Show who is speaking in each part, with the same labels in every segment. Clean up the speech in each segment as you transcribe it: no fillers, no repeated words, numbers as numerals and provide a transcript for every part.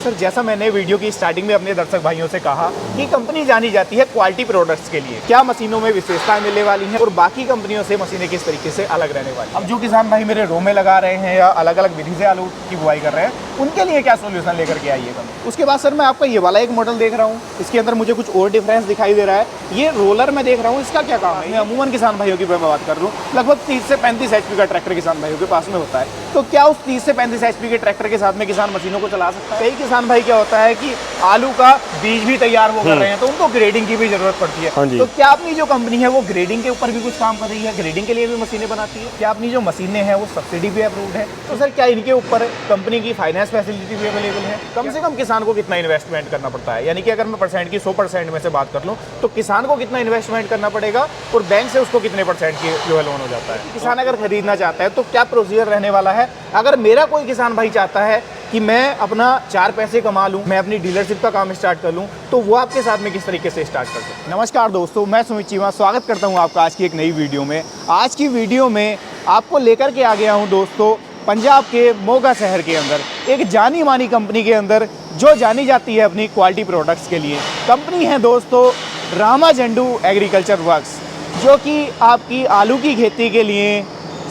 Speaker 1: Sir, जैसा मैंने video की स्टार्टिंग में अपने दर्शक भाइयों से कहा कि कंपनी जानी जाती है क्वालिटी प्रोडक्ट्स के लिए। क्या मशीनों में विशेषताएं मिलने वाली हैं और बाकी कंपनियों से मशीनें किस तरीके से अलग रहने वाली हैं। अब जो किसान भाई मेरे रो में लगा रहे हैं या अलग अलग विधि से आलू की बुआई कर रहे हैं, उनके लिए क्या सोल्यूशन लेकर के आई है कंपनी। उसके बाद सर मैं आपका ये वाला एक मॉडल देख रहा हूँ, इसके अंदर मुझे कुछ और डिफरेंस दिखाई दे रहा है। ये रोलर मैं देख रहा हूँ, इसका क्या काम है। मैं अमूमन किसान भाइयों की मैं बात कर रहा हूँ, लगभग 30 से 35 HP का ट्रैक्टर किसान भाइयों के पास में होता है। तो क्या उस 30 से 35 HP के ट्रैक्टर के साथ में किसान मशीनों को चला सकता है। कई किसान भाई क्या होता है कि आलू का बीज भी तैयार वो कर रहे हैं, तो उनको ग्रेडिंग की भी जरूरत पड़ती है। तो क्या अपनी जो कंपनी है वो ग्रेडिंग के ऊपर भी कुछ काम कर रही है, ग्रेडिंग के लिए भी मशीनें बनाती है। क्या अपनी जो मशीनें हैं वो सब्सिडी पे अप्रूव्ड है। तो सर क्या इनके ऊपर कंपनी की फाइनेंस फैसिलिटी भी अवेलेबल है। कम से कम किसान को कितना इन्वेस्टमेंट करना पड़ता है, यानी कि अगर मैं परसेंट की 100% में से बात कर लूँ तो किसान को कितना इन्वेस्टमेंट करना पड़ेगा और बैंक से उसको कितने % की जो है लोन हो जाता है। किसान अगर खरीदना चाहता है तो क्या प्रोसीजर रहने वाला है। अगर मेरा कोई किसान भाई चाहता है कि मैं अपना 4 पैसे कमा लूं, मैं अपनी डीलरशिप का काम स्टार्ट कर लूं, तो वो आपके साथ में किस तरीके से स्टार्ट कर सकते हैं। नमस्कार दोस्तों, मैं सुमित चीमा स्वागत करता हूं आपका आज की एक नई वीडियो में। आज की वीडियो में आपको लेकर के आ गया हूं दोस्तों पंजाब के मोगा शहर के अंदर एक जानी मानी कंपनी के अंदर जो जानी जाती है अपनी क्वालिटी प्रोडक्ट्स के लिए। कंपनी है दोस्तों रामा झंडू एग्रीकल्चर वर्क्स, जो कि आपकी आलू की खेती के लिए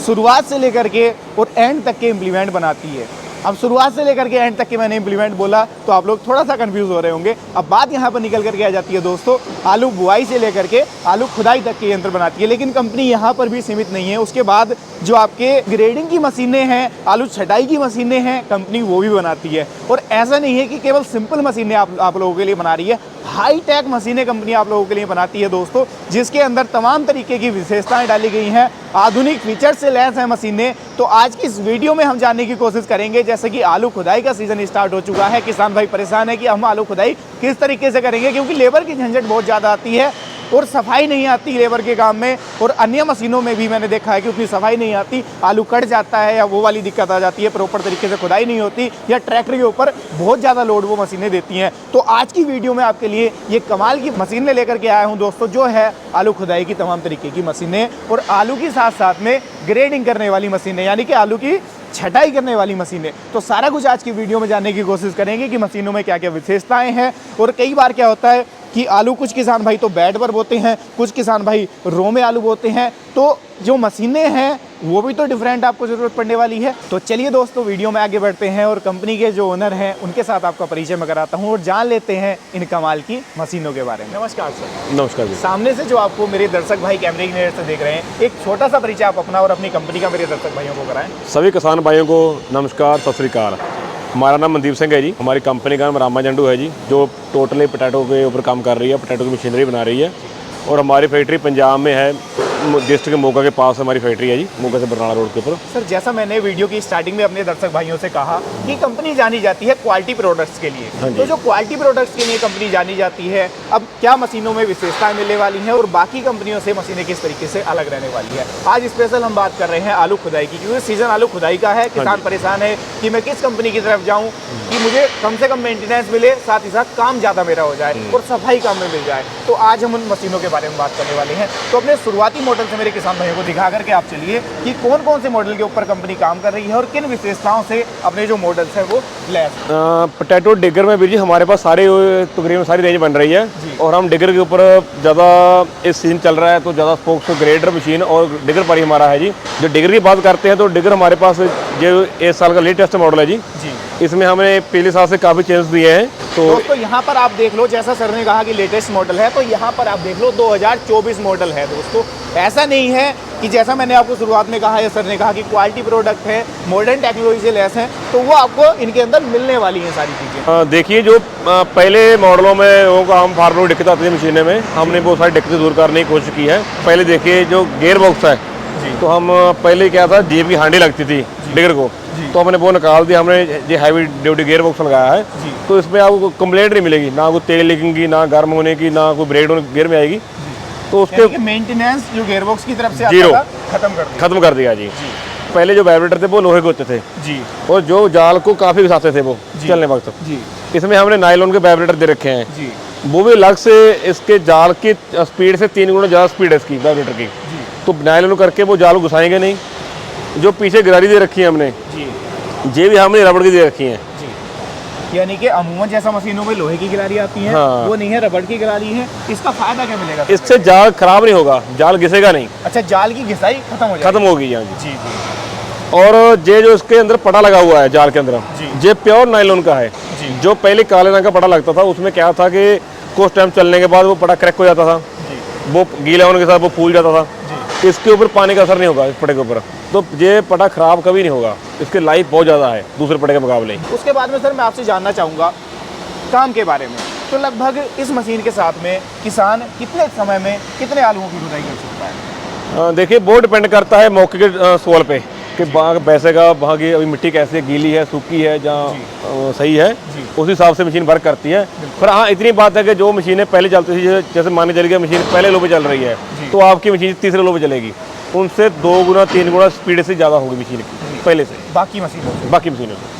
Speaker 1: शुरुआत से लेकर के और एंड तक के इम्प्लीमेंट बनाती है। अब शुरुआत से लेकर के एंड तक के मैंने इम्प्लीमेंट बोला तो आप लोग थोड़ा सा कंफ्यूज हो रहे होंगे। अब बात यहाँ पर निकल करके आ जाती है दोस्तों, आलू बुआई से लेकर के आलू खुदाई तक के यंत्र बनाती है। लेकिन कंपनी यहाँ पर भी सीमित नहीं है। उसके बाद जो आपके ग्रेडिंग की मशीनें हैं, आलू छटाई की मशीनें हैं, कंपनी वो भी बनाती है। और ऐसा नहीं है कि केवल सिंपल मशीनें आप लोगों के लिए बना रही है, हाई टेक मशीनें कंपनी आप लोगों के लिए बनाती है दोस्तों, जिसके अंदर तमाम तरीके की विशेषताएं डाली गई हैं, आधुनिक फीचर से लैस हैं मशीनें। तो आज की इस वीडियो में हम जानने की कोशिश करेंगे, जैसे कि आलू खुदाई का सीजन स्टार्ट हो चुका है, किसान भाई परेशान है कि हम आलू खुदाई किस तरीके से करेंगे, क्योंकि लेबर की झंझट बहुत ज़्यादा आती है और सफाई नहीं आती लेबर के काम में। और अन्य मशीनों में भी मैंने देखा है कि उतनी सफाई नहीं आती, आलू कट जाता है या वो वाली दिक्कत आ जाती है, प्रॉपर तरीके से खुदाई नहीं होती या ट्रैक्टर के ऊपर बहुत ज़्यादा लोड वो मशीनें देती हैं। तो आज की वीडियो में आपके लिए ये कमाल की मशीनें लेकर के आया हूँ दोस्तों, जो है आलू खुदाई की तमाम तरीके की मशीनें और आलू के साथ साथ में ग्रेडिंग करने वाली मशीनें, यानी कि आलू की छटाई करने वाली मशीनें। तो सारा कुछ आज की वीडियो में जानने की कोशिश करेंगे कि मशीनों में क्या क्या विशेषताएं हैं। और कई बार क्या होता है कि आलू कुछ किसान भाई तो बेड पर बोते हैं, कुछ किसान भाई रो में आलू बोते हैं, तो जो मशीनें हैं वो भी तो डिफरेंट आपको ज़रूरत पड़ने वाली है। तो चलिए दोस्तों वीडियो में आगे बढ़ते हैं और कंपनी के जो ओनर हैं उनके साथ आपका परिचय मैं कराता हूँ और जान लेते हैं इन कमाल की मशीनों के बारे में। नमस्कार सर।
Speaker 2: नमस्कार जी।
Speaker 1: सामने से जो आपको मेरे दर्शक भाई कैमरे की नज़र से देख रहे हैं, एक छोटा सा परिचय आप अपना और अपनी कंपनी का मेरे दर्शक भाइयों को कराएं।
Speaker 2: सभी किसान भाइयों को नमस्कार, सत श्री अकाल। हमारा नाम मनदीप सिंह है जी। हमारी कंपनी का नाम रामा झंडू है जी, जो टोटली पोटैटो के ऊपर काम कर रही है, पोटैटो की मशीनरी बना रही है। और हमारी फैक्ट्री पंजाब में है, डिस्ट्रिक्ट मोगा के पास हमारी फैक्ट्री है जी, मोगा से बरनाला रोड के ऊपर।
Speaker 1: सर, जैसा मैंने वीडियो की स्टार्टिंग में अपने दर्शक भाइयों से कहा कि कंपनी जानी जाती है क्वालिटी प्रोडक्ट्स के लिए। तो जो क्वालिटी प्रोडक्ट्स के लिए कंपनी जानी जाती है, अब क्या मशीनों में विशेषताएं मिलने वाली हैं और बाकी कंपनियों से मशीनें किस तरीके से अलग रहने वाली है। आज स्पेशल हम बात कर रहे हैं आलू खुदाई की, क्योंकि सीजन आलू खुदाई का है। किसान परेशान है कि मैं किस कंपनी की तरफ जाऊँ कि मुझे कम से कम मेंटेनेंस मिले, साथ ही साथ काम ज़्यादा मेरा हो जाए और सफाई काम में मिल जाए। तो आज हम उन मशीनों के बारे में बात करने वाले हैं। तो अपने शुरुआती मॉडल से मेरे किसान को दिखा करके आप चलिए कि कौन कौन से मॉडल के ऊपर कंपनी काम कर रही है और किन विशेषताओं से अपने जो मॉडल्स है वो लैस।
Speaker 2: पोटैटो डिगर में भी जी हमारे पास सारे तकरीबन सारी रेंज बन रही है। और हम डिगर के ऊपर ज़्यादा इस सीजन चल रहा है तो ज़्यादा स्पोक्स ग्रेडर मशीन और डिगर पर ही हमारा है जी। जो डिगर की बात करते हैं तो डिगर हमारे पास जो इस साल का लेटेस्ट मॉडल है जी। इसमें हमने पिछले साल से काफ़ी चेंज दिए हैं। तो
Speaker 1: दोस्तों यहाँ पर आप देख लो, जैसा सर ने कहा कि लेटेस्ट मॉडल है, तो यहाँ पर आप देख लो 2024 मॉडल है दोस्तों। ऐसा नहीं है कि जैसा मैंने आपको शुरुआत में कहा या सर ने कहा कि क्वालिटी प्रोडक्ट है, मॉडर्न टेक्नोलॉजी से लैस है, तो वो आपको इनके अंदर मिलने वाली हैं सारी चीज़ें।
Speaker 2: देखिए, जो पहले मॉडलों में लोगों को हम फार्मर दिक्कत आती है मशीनें में, हमने बहुत सारी दिक्कतें दूर करने की कोशिश की है। पहले देखिए जो गेयर बॉक्स है, तो हम पहले क्या था, जेब की हांडी लगती थी डिगर को, तो हमने वो निकाल दिया, हमने ये हैवी ड्यूटी गेयर बॉक्स लगाया है। तो इसमें आपको कंप्लेंट नहीं मिलेगी, ना कोई तेल लीकेंगी, ना गर्म होने की, ना कोई ब्रेक गियर में आएगी। तो उसके
Speaker 1: मेंटेनेंस जो गियरबॉक्स की तरफ से
Speaker 2: जीरो
Speaker 1: खत्म कर दिया
Speaker 2: जी। पहले जो वाइब्रेटर थे वो लोहे के होते थे जी, और जो जाल को काफी घिसाते थे वो चलने वक्त जी। इसमें हमने नायलॉन के वाइब्रेटर दे रखे हैं जी, वो भी अलग से इसके जाल की स्पीड से 3 गुना ज़्यादा स्पीड है इसकी वाइब्रेटर की। तो नायलॉन करके वो जाल को घुसाएंगे नहीं। जो पीछे गिरारी दे रखी है हमने जी, ये भी हमने रबड़ की दे रखी है।
Speaker 1: यानी कि अमूमन जैसा मशीनों में लोहे की गिरारी आती है,
Speaker 2: हाँ।
Speaker 1: वो नहीं है, रबड़ की गिरारी है। इसका फायदा क्या मिलेगा?
Speaker 2: इससे जाल खराब नहीं होगा, जाल घिसेगा नहीं,
Speaker 1: अच्छा, जाल की घिसाई खत्म हो जाएगी।
Speaker 2: खत्म होगी यहाँ जी।
Speaker 1: जी जी
Speaker 2: और ये जो इसके अंदर पटा लगा हुआ है जाल के अंदर,
Speaker 1: जी।
Speaker 2: ये प्योर नायलॉन का है।
Speaker 1: जी।
Speaker 2: जो पहले काले रंग का पटा लगता था उसमें क्या था कि कुछ टाइम चलने के बाद वो पटा क्रैक हो जाता था,
Speaker 1: जी
Speaker 2: वो गीला होने के साथ वो फूल जाता था।
Speaker 1: जी।
Speaker 2: इसके ऊपर पानी का असर नहीं होगा इस पटे के ऊपर, तो ये पटा खराब कभी नहीं होगा। इसकी लाइफ बहुत ज़्यादा है दूसरे पटे के मुकाबले।
Speaker 1: उसके बाद में सर मैं आपसे जानना चाहूँगा काम के बारे में। तो लगभग इस मशीन के साथ में किसान कितने समय में कितने आलूओं की खुदाई कर सकता है?
Speaker 2: देखिए बहुत डिपेंड करता है मौके के सोल पे कि वहाँ बैसेगा, वहाँ की अभी मिट्टी कैसी है, गीली है, सूखी है, जहाँ सही है,
Speaker 1: जी।
Speaker 2: उस हिसाब से मशीन वर्क करती है। पर हाँ इतनी बात है कि जो मशीनें पहले चलती थी, जैसे माने चल गया मशीन पहले लो पे चल रही है, तो आपकी मशीन तीसरे लो पे चलेगी, उनसे 2 गुना 3 गुना स्पीड से ज़्यादा होगी मशीन की पहले से,
Speaker 1: बाकी मशीनों से?
Speaker 2: बाकी मशीनों से।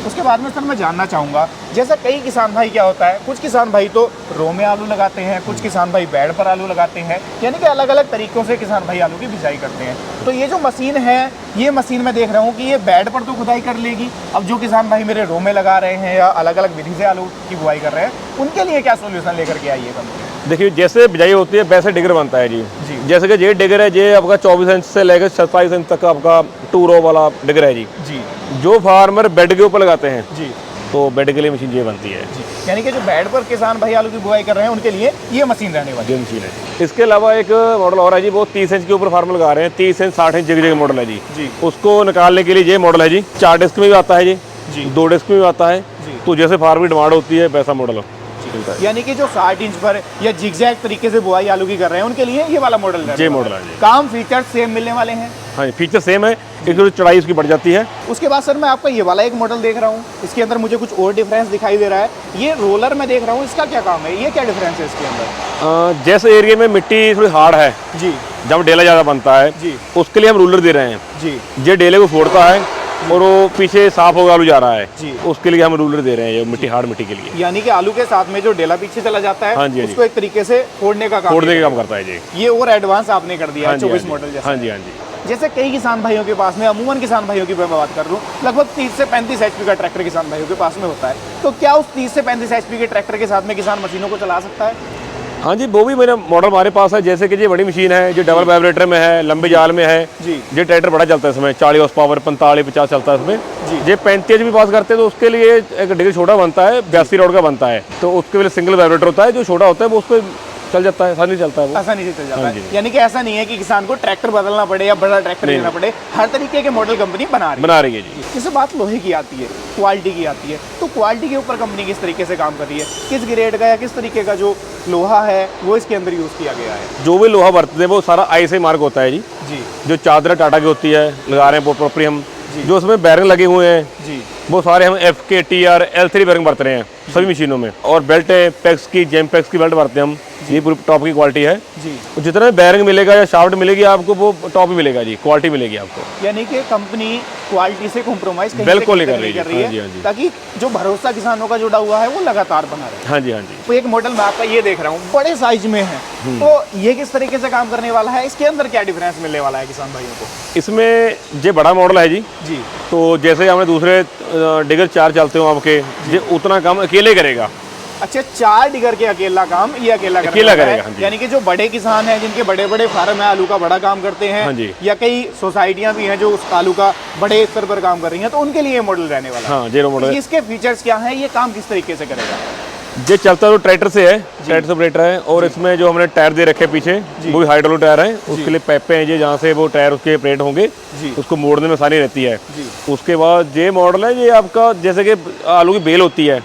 Speaker 1: उसके बाद में सर मैं जानना चाहूँगा, जैसा कई किसान भाई क्या होता है, कुछ किसान भाई तो रो में आलू लगाते हैं, कुछ किसान भाई बेड पर आलू लगाते हैं, यानी कि अलग अलग तरीक़ों से किसान भाई आलू की बिजाई करते हैं। तो ये जो मशीन है, ये मशीन मैं देख रहा हूँ कि ये बेड पर तो खुदाई कर लेगी। अब जो किसान भाई मेरे रो में लगा रहे हैं या अलग अलग विधि से आलू की बुआई कर रहे हैं, उनके लिए क्या सोल्यूशन लेकर के आई है कंपनी?
Speaker 2: देखिए जैसे बिजाई होती है वैसे डिगर बनता है जी।
Speaker 1: जी।
Speaker 2: जैसे कि ये डिगर है, ये आपका 24 इंच से लेकर 27 इंच तक का आपका 2 रो वाला डिगर है जी।
Speaker 1: जी।
Speaker 2: जो फार्मर बेड के ऊपर लगाते हैं
Speaker 1: जी
Speaker 2: तो बेड के लिए मशीन ये बनती है
Speaker 1: जी। यानी कि जो बेड पर किसान भाई आलू की बुआई कर रहे हैं उनके लिए ये मशीन रहने वाली
Speaker 2: ये मशीन है। इसके अलावा एक मॉडल और है जी, वो 30 इंच के ऊपर फार्मर लगा रहे हैं, 30 इंच 60 इंच जगह मॉडल है जी।
Speaker 1: जी।
Speaker 2: उसको निकालने के लिए ये मॉडल है जी, 4 डिस्क में भी आता है जी,
Speaker 1: जी।
Speaker 2: 2 डिस्क में भी आता है।
Speaker 1: जी।
Speaker 2: तो जैसे फार्मर की डिमांड होती है वैसा मॉडल मिलता है।
Speaker 1: यानी कि जो 60 इंच पर या जिगजैग तरीके से बुआई आलू की कर रहे हैं उनके लिए ये वाला मॉडल
Speaker 2: ये मॉडल है जी।
Speaker 1: काम फीचर सेम मिलने वाले हैं?
Speaker 2: हाँ फीचर सेम है, एक तो चौड़ाई उसकी बढ़ जाती है।
Speaker 1: उसके बाद सर मैं आपका ये वाला एक मॉडल देख रहा हूँ, इसके अंदर मुझे कुछ और डिफरेंस दिखाई दे रहा है। ये रोलर मैं देख रहा हूँ, इसका क्या काम है, ये क्या डिफरेंस है इसके अंदर?
Speaker 2: जैसे एरिया में मिट्टी थोड़ी हार्ड है
Speaker 1: जी।
Speaker 2: जब डेला ज़्यादा बनता है
Speaker 1: जी।
Speaker 2: उसके लिए हम रूलर दे रहे हैं
Speaker 1: जी।
Speaker 2: ये डेले को फोड़ता है और वो पीछे साफ होगा आलू जा रहा है
Speaker 1: जी।
Speaker 2: उसके लिए हम रूलर दे रहे हैं, ये मिट्टी हार्ड मिट्टी के लिए।
Speaker 1: यानी कि आलू के साथ में जो डेला पीछे चला जाता है,
Speaker 2: हाँ जी, हाँ जी।
Speaker 1: उसको एक तरीके से फोड़ने का काम
Speaker 2: करता है जी।
Speaker 1: ये और एडवांस आपने कर दिया है 24 मॉडल जैसा।
Speaker 2: हाँ जी हाँ जी।
Speaker 1: जैसे कई किसान भाइयों के पास में, अमूमन किसान भाइयों की मैं बात कर रहा हूँ, लगभग 30 से 35 HP का ट्रैक्टर किसान भाइयों के पास में होता है। तो क्या उस 30 से 35 HP के ट्रैक्टर के साथ में किसान मशीनों को चला सकता है?
Speaker 2: हाँ जी, वो भी मेरा मॉडल हमारे पास है। जैसे कि ये बड़ी मशीन है जो डबल वाइब्रेटर में है, लंबे जाल में है
Speaker 1: जी।
Speaker 2: ये ट्रैक्टर बड़ा चलता है, इसमें 40 हॉर्स पावर 45-50 चलता है इसमें
Speaker 1: जी।
Speaker 2: ये 35 भी पास करते हैं तो उसके लिए एक डिग्री छोटा बनता है, 82 रोड का बनता है, तो उसके लिए सिंगल वाइब्रेटर होता है जो छोटा होता है, वो उस पर चल जाता है, आसानी चलता है वो।
Speaker 1: आसानी से चल जाता
Speaker 2: हाँ
Speaker 1: है।
Speaker 2: जी।
Speaker 1: यानी कि ऐसा नहीं है कि किसान को ट्रैक्टर बदलना पड़े या बड़ा ट्रैक्टर लेना पड़े, हर तरीके के मॉडल कंपनी बना रही
Speaker 2: है जी।
Speaker 1: जैसे बात लोहे की आती है, क्वालिटी की आती है, तो क्वालिटी के ऊपर कंपनी किस तरीके से काम कर रही है? किस ग्रेड का या किस तरीके का जो लोहा है वो इसके अंदर यूज़ किया गया है?
Speaker 2: जो भी लोहा बरतते हैं वो सारा ISI मार्क होता है जी।
Speaker 1: जी।
Speaker 2: जो चादर टाटा की होती है लगा रहे हैं प्रॉपरली हम, जो उसमें बैरिंग लगे हुए हैं
Speaker 1: जी।
Speaker 2: वो सारे हम FK TR L3 बैरिंग बरत रहे हैं सभी मशीनों में, और बेल्ट है पैक्स की, जेम पैक्स की बेल्ट बरतते हैं हम, ये पूरी टॉप की क्वालिटी है जी। जितना बैरिंग मिलेगा या शाफ्ट मिलेगी आपको वो टॉप ही मिलेगा जी, क्वालिटी मिलेगी आपको।
Speaker 1: यानी कि कंपनी क्वालिटी से कॉम्प्रोमाइज
Speaker 2: बिल्कुल नहीं कर रही
Speaker 1: है, ताकि जो भरोसा किसानों का जुड़ा हुआ है वो लगातार बना रहे।
Speaker 2: हाँ जी हाँ जी।
Speaker 1: तो एक मॉडल मैं आपका ये देख रहा हूँ, बड़े साइज में है, तो ये किस तरीके से काम करने वाला है? इसके अंदर क्या डिफरेंस मिलने वाला है किसान भाइयों को?
Speaker 2: इसमें ये बड़ा मॉडल है जी।
Speaker 1: जी।
Speaker 2: तो जैसे हमें दूसरे डिगर 4 चलते हो आपके, ये उतना काम अकेले करेगा।
Speaker 1: अच्छा, 4 डिगर के अकेला काम ये अकेला
Speaker 2: करेगा। हाँ जी।
Speaker 1: यानी कि जो बड़े किसान हैं जिनके बड़े बड़े फार्म है, आलू का बड़ा काम करते हैं,
Speaker 2: हाँ जी।
Speaker 1: या कई सोसाइटियां भी हैं जो उस आलू का बड़े स्तर पर काम कर रही हैं, तो उनके लिए ये मॉडल रहने वाला है।
Speaker 2: हाँ, जीरो मॉडल।
Speaker 1: इसके फीचर्स क्या हैं, ये काम किस तरीके से करेगा?
Speaker 2: ये चलता तो ट्रैक्टर से है, ट्रैक्टर से ऑपरेटर है, और इसमें जो हमने टायर दे रखे हैं पीछे वो भी हाइड्रोलिक टायर है, उसके लिए पैपे हैं जी, जहाँ से वो टायर उसके ऑपरेट होंगे, उसको मोड़ने में आसानी रहती है। उसके बाद ये मॉडल है, ये आपका जैसे कि आलू की बेल होती है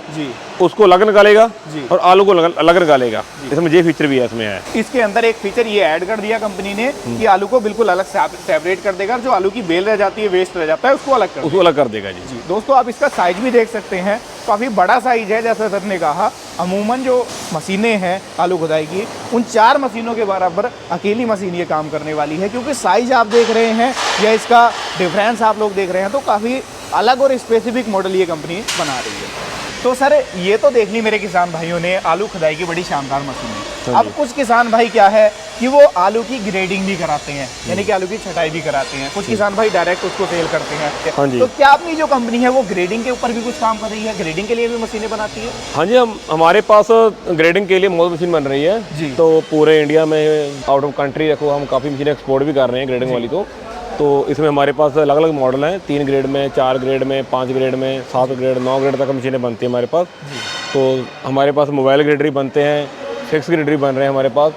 Speaker 2: उसको अलग निकालेगा और आलू को अलग निकालेगा, इसमें ये फीचर भी है इसमें है।
Speaker 1: इसके अंदर एक फीचर ये ऐड कर दिया कंपनी ने कि आलू को बिल्कुल अलग सेपरेट कर देगा, जो आलू की बेल रह जाती है, वेस्ट रह जाता है, उसको अलग कर देगा जी। दोस्तों आप इसका साइज भी देख सकते हैं, काफ़ी बड़ा साइज है। जैसा सर ने कहा, अमूमन जो मशीनें हैं आलू खुदाई की, उन 4 मशीनों के बराबर अकेली मशीन ये काम करने वाली है, क्योंकि साइज आप देख रहे हैं या इसका डिफरेंस आप लोग देख रहे हैं, तो काफ़ी अलग और स्पेसिफिक मॉडल ये कंपनी बना रही है। तो सर ये तो देख ली मेरे किसान भाइयों ने आलू खुदाई की बड़ी शानदार मशीन है।
Speaker 2: हाँ जी।
Speaker 1: अब कुछ किसान भाई क्या है कि वो आलू की ग्रेडिंग भी कराते हैं, यानी कि आलू की छटाई भी कराते हैं। कुछ किसान भाई डायरेक्ट उसको सेल करते हैं।
Speaker 2: हाँ जी।
Speaker 1: तो क्या अपनी जो कंपनी है वो ग्रेडिंग के ऊपर भी कुछ काम कर रही है? ग्रेडिंग के लिए भी मशीनें बनाती है?
Speaker 2: हाँ जी, हमारे पास ग्रेडिंग के लिए मोल्ड मशीन बन रही है
Speaker 1: जी।
Speaker 2: तो पूरे इंडिया में आउट ऑफ कंट्री रखो, हम काफ़ी मशीनें एक्सपोर्ट भी कर रहे हैं ग्रेडिंग वाली को। तो इसमें हमारे पास अलग अलग मॉडल हैं, 3 ग्रेड में, 4 ग्रेड में, 5 ग्रेड में, 7 ग्रेड, 9 ग्रेड तक मशीनें बनती हैं हमारे पास। तो हमारे पास मोबाइल ग्रेडर भी बनते हैं, फिक्स ग्रेडर भी बन रहे हैं हमारे पास।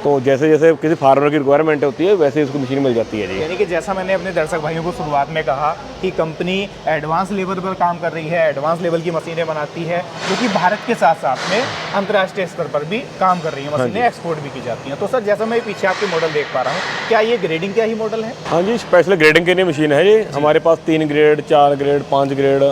Speaker 2: तो जैसे जैसे किसी फार्मर की रिक्वायरमेंट होती है वैसे उसको मशीन मिल जाती है जी।
Speaker 1: यानी कि जैसा मैंने अपने दर्शक भाइयों को शुरुआत में कहा कि कंपनी एडवांस लेवल पर काम कर रही है, एडवांस लेवल की मशीनें बनाती है, जो कि भारत के साथ साथ में अंतर्राष्ट्रीय स्तर पर भी काम कर रही है, मशीनें एक्सपोर्ट भी की जाती हैं। तो सर जैसा मैं पीछे आपके मॉडल देख पा रहा हूँ, क्या ये ग्रेडिंग का ही मॉडल है?
Speaker 2: हाँ जी, स्पेशल ग्रेडिंग के लिए मशीन है ये। हमारे पास 3 grade, 4 grade, 5 grade,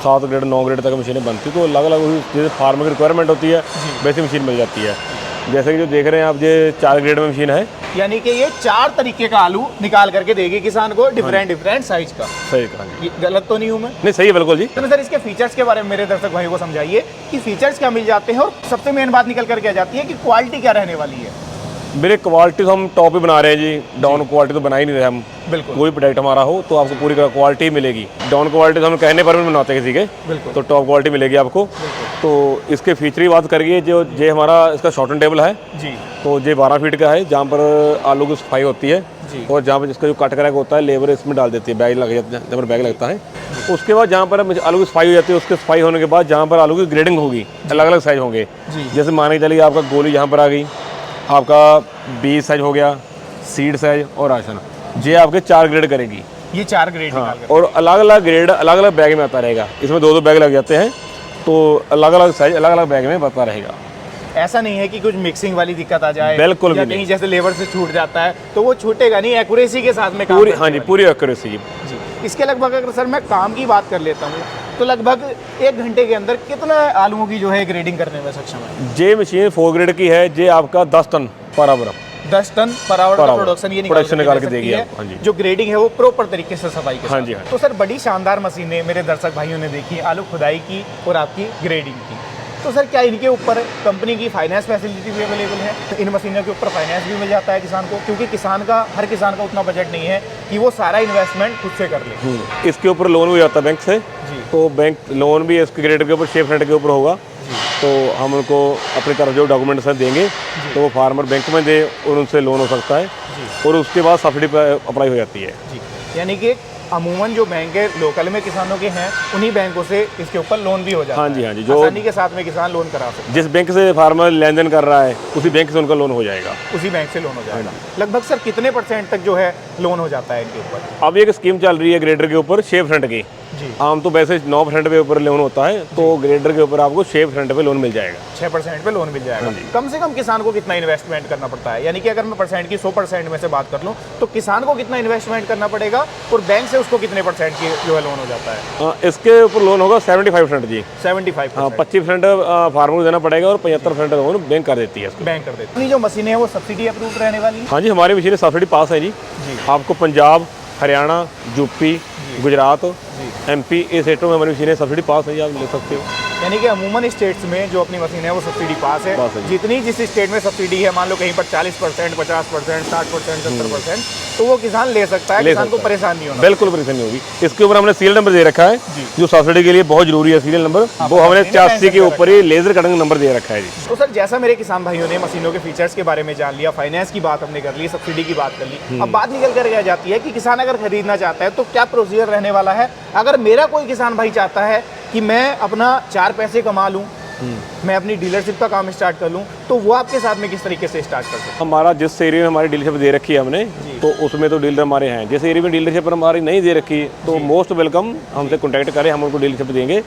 Speaker 2: 7 grade, 9 grade तक मशीनें बनती है। तो अलग अलग जैसे फार्मर की रिक्वायरमेंट होती है वैसी मशीन मिल जाती है। जैसे कि जो देख रहे हैं आप, ये 4 ग्रेड में मशीन है।
Speaker 1: यानी कि ये 4 तरीके का आलू निकाल करके देगी किसान को, डिफरेंट साइज का।
Speaker 2: सही कहा जी।
Speaker 1: ये गलत तो नहीं हूँ मैं?
Speaker 2: नहीं, सही है बिल्कुल जी।
Speaker 1: तो सर इसके फीचर्स के बारे में मेरे दर्शक भाइयों को समझाइए कि फीचर्स क्या मिल जाते हैं, और सबसे मेन बात निकल करके आ जाती है कि क्वालिटी क्या रहने वाली है।
Speaker 2: मेरे क्वालिटी तो हम टॉप ही बना रहे हैं जी, डाउन क्वालिटी तो बना ही नहीं रहे हम।
Speaker 1: बिल्कुल
Speaker 2: कोई प्रोडक्ट हमारा हो तो आपको पूरी क्वालिटी मिलेगी। डाउन क्वालिटी तो हम कहने पर भी बनाते हैं किसी के,
Speaker 1: बिल्कुल।
Speaker 2: तो टॉप क्वालिटी मिलेगी आपको। तो इसके फीचर की बात करिए, जो ये हमारा इसका शॉर्टन टेबल है
Speaker 1: जी
Speaker 2: तो ये 12 फीट का है, जहाँ पर आलू की सफाई होती है
Speaker 1: जी।
Speaker 2: और जहाँ पर जिसका जो कट क्रैक होता है लेबर इसमें डाल देती है, बैग लग जाता है, जहाँ पर बैग लगता है। उसके बाद जहाँ पर आलू की सफाई हो जाती है, उसके सफाई होने के बाद जहाँ पर आलू की ग्रेडिंग होगी, अलग अलग साइज होंगे।
Speaker 1: जी।
Speaker 2: जैसे मान के चलिए आपका गोली यहाँ पर आ गई, आपका बीज साइज हो गया, सीड साइज और राशन, ये आपके 4 ग्रेड करेगी।
Speaker 1: ये 4 ग्रेड
Speaker 2: हाँ, और अलग अलग ग्रेड अलग अलग बैग में आता रहेगा। इसमें 2-2 बैग लग जाते हैं, तो अलग अलग साइज अलग अलग बैग में बता रहेगा।
Speaker 1: ऐसा नहीं है कि कुछ मिक्सिंग वाली दिक्कत आ जाए,
Speaker 2: बिल्कुल भी
Speaker 1: या
Speaker 2: नहीं।
Speaker 1: कहीं जैसे लेबर से छूट जाता है तो वो छूटेगा नहीं, एक्यूरेसी के साथ में काम
Speaker 2: पूरी,
Speaker 1: करने
Speaker 2: हाँ जी,
Speaker 1: वाली।
Speaker 2: पूरी एक्यूरेसी जी।
Speaker 1: इसके लगभग अगर सर मैं काम की बात कर लेता हूँ तो लगभग 1 घंटे के अंदर कितना आलूओं की जो है ग्रेडिंग करने में सक्षम है?
Speaker 2: ये मशीन 4 ग्रेड की है, ये आपका 10 ton per hour
Speaker 1: 10 ton per hour का प्रोडक्शन ये
Speaker 2: निकाल के
Speaker 1: दे
Speaker 2: देगी
Speaker 1: सकती है।
Speaker 2: आपको। हाँ जी।
Speaker 1: जो ग्रेडिंग है वो प्रॉपर तरीके से सफाई के
Speaker 2: हाँ
Speaker 1: साथ।
Speaker 2: जी, हाँ।
Speaker 1: तो सर बड़ी शानदार मशीनें मेरे दर्शक भाइयों ने देखी, आलू खुदाई की और आपकी ग्रेडिंग की। तो सर क्या इनके ऊपर कंपनी की फाइनेंस फैसिलिटी भी अवेलेबल है? तो इन मशीनों के ऊपर फाइनेंस भी मिल जाता है किसान को, क्योंकि हर किसान का उतना बजट नहीं है कि वो सारा इन्वेस्टमेंट खुद से कर ले।
Speaker 2: इसके ऊपर लोन भी आता है बैंक से, तो बैंक लोन भी इसके ग्रेड के ऊपर, शेप फ्रंट के ऊपर होगा। तो हम उनको अपनी तरफ जो डॉक्यूमेंट्स हैं देंगे तो वो फार्मर बैंक में दे और उनसे लोन हो सकता है, और उसके बाद सब्सिडी पर अप्लाई हो जाती है।
Speaker 1: यानी कि अमूमन जो बैंक है लोकल में किसानों के हैं, उन्हीं बैंकों से इसके ऊपर लोन भी हो जाता है।
Speaker 2: हाँ जी, हाँ जी। जो
Speaker 1: आसानी के साथ में किसान लोन करा सकते हैं।
Speaker 2: जिस बैंक से फार्मर लेन देन कर रहा है उसी बैंक से उनका लोन हो जाएगा।
Speaker 1: उसी बैंक से लोन हो जाएगा। लगभग सर कितने % तक जो है लोन हो जाता है इनके ऊपर?
Speaker 2: अब एक स्कीम चल रही है ग्रेडर के ऊपर शेप फ्रंट की। आम तो वैसे 9% पे ऊपर लोन होता है, तो ग्रेडर के ऊपर आपको शेप फ्रंट पे लोन मिल जाएगा।
Speaker 1: 6% पे लोन मिल जाएगा। कम से कम किसान को कितना इन्वेस्टमेंट करना पड़ता है? यानी कि अगर मैं परसेंट की 100% में से बात कर लूँ तो किसान को कितना इन्वेस्टमेंट करना पड़ेगा, और बैंक से उसको कितने % की जो है लोन हो जाता है?
Speaker 2: इसके ऊपर लोन होगा 75% जी।
Speaker 1: 75%।
Speaker 2: हाँ, 25% फार्मर को देना पड़ेगा और 75% लोन बैंक कर देती है इसको।
Speaker 1: बैंक कर देती है। जो मशीनें हैं वो सब्सिडी अप्रूव रहने वाली है?
Speaker 2: हाँ जी, हमारी मशीनें सब्सिडी पास है जी। आपको पंजाब, हरियाणा, यूपी, गुजरात, MP, ये स्टेटों में हमारी मशीनें सब्सिडी पास है, आप ले सकते हो।
Speaker 1: यानी कि अमूमन स्टेट्स में जो अपनी मशीन है वो सब्सिडी पास है। जितनी जिस स्टेट में सब्सिडी है, मान लो कहीं पर 40%, 50%, 60%, 70%, तो वो किसान ले सकता है, किसान को परेशानी नहीं होना।
Speaker 2: बिल्कुल परेशानी होगी। इसके ऊपर हमने सीरियल नंबर दे रखा है, जो सब्सिडी के लिए बहुत जरूरी है। सीरियल नंबर वो हमने 84 के ऊपर ही लेजर कटिंग नंबर दे रखा है जी।
Speaker 1: तो सर जैसा मेरे किसान भाइयों ने मशीनों के फीचर्स के बारे में जान लिया, फाइनेंस की बात हमने कर ली, सब्सिडी की बात कर ली, अब बात निकल कर आ जाती है कि किसान अगर खरीदना चाहता है तो क्या प्रोसीजर रहने वाला है। अगर मेरा कोई किसान भाई चाहता है कि मैं अपना 4 पैसे कमा लूं, मैं अपनी डीलरशिप का काम स्टार्ट कर लूं, तो वो आपके साथ में किस तरीके से स्टार्ट कर सकते हैं?
Speaker 2: हमारा जिस एरिया में हमारी डीलरशिप दे रखी है हमने, तो उसमें तो डीलर हमारे हैं। जिस एरिया में डीलरशिप हमारी नहीं दे रखी तो मोस्ट वेलकम, हमसे कॉन्टैक्ट करें, हम उनको डीलरशिप देंगे।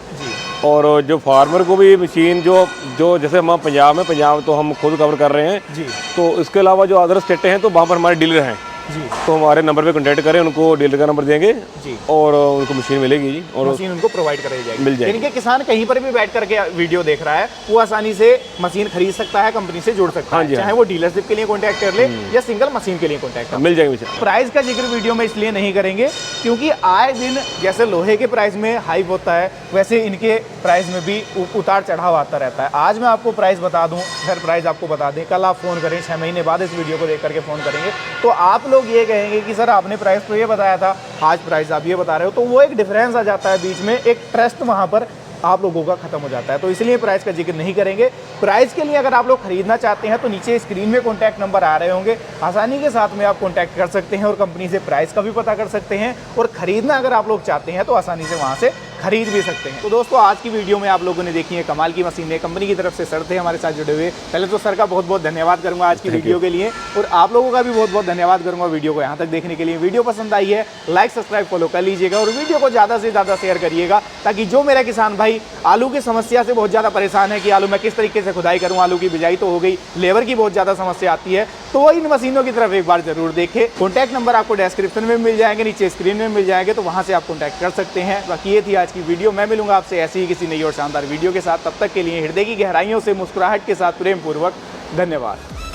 Speaker 2: और जो फार्मर को भी मशीन जो जैसे हम पंजाब में, पंजाब तो हम खुद कवर कर रहे हैं जी, तो इसके अलावा जो अदर स्टेटें हैं तो वहाँ पर हमारे डीलर हैं जी, तो हमारे नंबर पे कॉन्टैक्ट करें, उनको डीलर का नंबर देंगे जी, और उनको मशीन मिलेगी जी, और
Speaker 1: मशीन उनको प्रोवाइड कराई जाएगी,
Speaker 2: मिल जाएगी।
Speaker 1: यानी कि किसान कहीं पर भी बैठ करके वीडियो देख रहा है वो आसानी से मशीन खरीद सकता है, कंपनी से जुड़ सकता है, चाहे वो डीलरशिप के लिए कॉन्टैक्ट कर ले या सिंगल मशीन के लिए कॉन्टैक्ट कर,
Speaker 2: मिल जाएगी मशीन।
Speaker 1: प्राइस का जिक्र वीडियो में इसलिए नहीं करेंगे क्योंकि आए दिन जैसे लोहे के प्राइस में हाइप होता है वैसे इनके प्राइस में भी उतार चढ़ाव आता रहता है। आज मैं आपको प्राइस बता दूं, फिर प्राइस आपको बता दें, कल आप फ़ोन करें 6 महीने बाद इस वीडियो को देख करके फ़ोन करेंगे तो आप लोग ये कहेंगे कि सर आपने प्राइस तो ये बताया था, आज प्राइस आप ये बता रहे हो, तो वो एक डिफरेंस आ जाता है बीच में, एक ट्रस्ट वहाँ पर आप लोगों का खत्म हो जाता है। तो इसलिए प्राइस का जिक्र नहीं करेंगे। प्राइस के लिए अगर आप लोग खरीदना चाहते हैं तो नीचे स्क्रीन में कॉन्टैक्ट नंबर आ रहे होंगे, आसानी के साथ में आप कॉन्टैक्ट कर सकते हैं और कंपनी से प्राइस का भी पता कर सकते हैं, और ख़रीदना अगर आप लोग चाहते हैं तो आसानी से वहाँ से खरीद भी सकते हैं। तो दोस्तों आज की वीडियो में आप लोगों ने देखी है कमाल की मशीनें, कंपनी की तरफ से सर थे हमारे साथ जुड़े हुए। पहले तो सर का बहुत बहुत धन्यवाद करूंगा आज की वीडियो के लिए, और आप लोगों का भी बहुत बहुत धन्यवाद करूंगा वीडियो को यहाँ तक देखने के लिए। वीडियो पसंद आई है लाइक सब्सक्राइब फॉलो कर लीजिएगा और वीडियो को ज़्यादा से ज़्यादा शेयर करिएगा, ताकि जो मेरा किसान भाई आलू की समस्या से बहुत ज़्यादा परेशान है कि आलू मैं किस तरीके से खुदाई करूँ, आलू की बिजाई तो हो गई, लेबर की बहुत ज़्यादा समस्या आती है, तो वो इन मशीनों की तरफ एक बार जरूर देखें। कॉन्टैक्ट नंबर आपको डिस्क्रिप्शन में मिल जाएंगे, नीचे स्क्रीन में मिल जाएंगे, तो वहाँ से आप कॉन्टैक्ट कर सकते हैं। बाकी ये थी आज की वीडियो, मैं मिलूंगा आपसे ऐसी ही किसी नई और शानदार वीडियो के साथ। तब तक के लिए हृदय की गहराइयों से मुस्कुराहट के साथ प्रेम पूर्वक धन्यवाद।